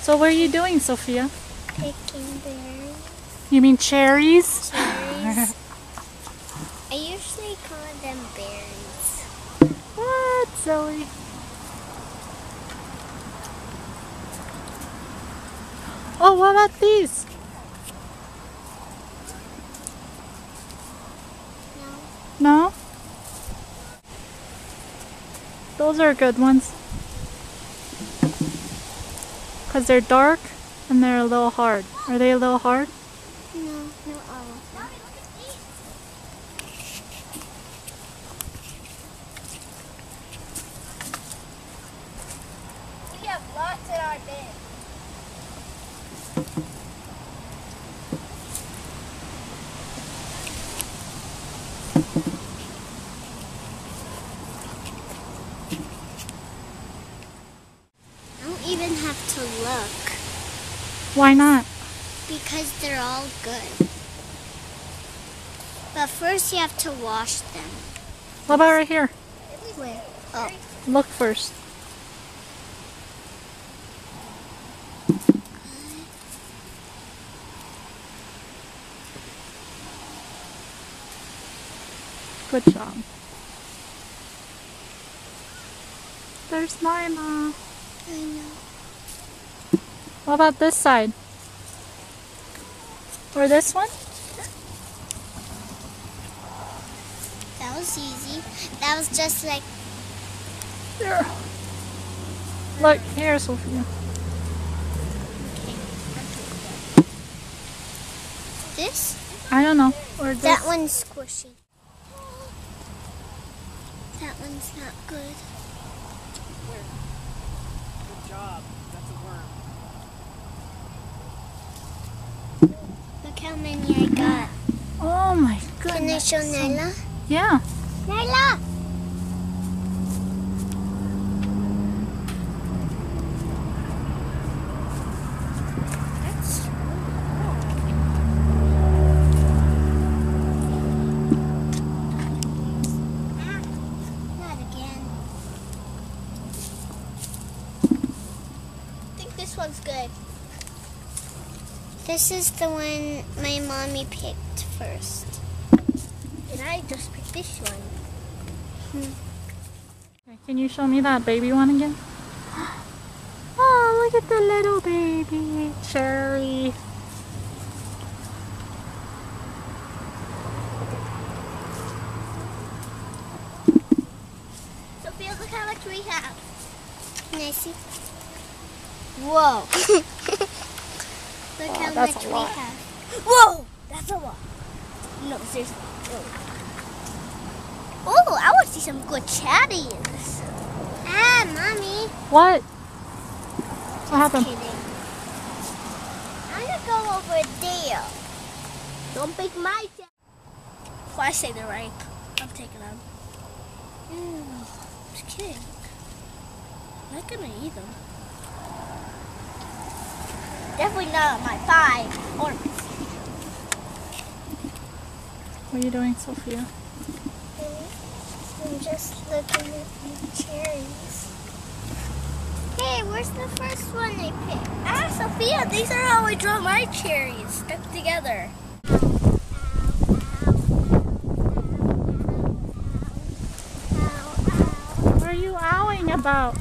So what are you doing, Sophia? Picking berries. You mean cherries? Cherries. I usually call them berries. What, Zoe? Oh, what about these? No. No? Those are good ones. Because they're dark and they're a little hard. Are they a little hard? No, not all of them. We have lots in our bin. I don't even have to look. Why not? Because they're all good. But first you have to wash them. What about right here? Where? Oh. Look first. Good job. There's Naima. I know. What about this side? Or this one? That was easy. That was just like... Here. Look, here, Sophia. This? I don't know. Or this. That one's squishy. That one's not good. Good job. That's a worm. Look how many I got. Oh my goodness. Can I show Nyla? Yeah. Nyla! That's not again. I think this one's good. This is the one my mommy picked first. And I just picked this one. Okay, can you show me that baby one again? Oh, look at the little baby cherry. Sophia, look how much we have. Can I see? Whoa. Look how that's much a we lot. have. Whoa! That's a lot. No, seriously. Oh, I want to see some good cherries. Ah, Mommy. What? What happened? Kidding. I'm going to go over there. Don't pick my cherry. If I say they're ripe, I'm taking them. Just kidding. I'm not going to eat them. Definitely not on my 5 or my 6. What are you doing, Sophia? I'm just looking at the cherries. Hey, where's the first one they picked? Ah, Sophia, these are how I draw my cherries stuck together. What are you owing about?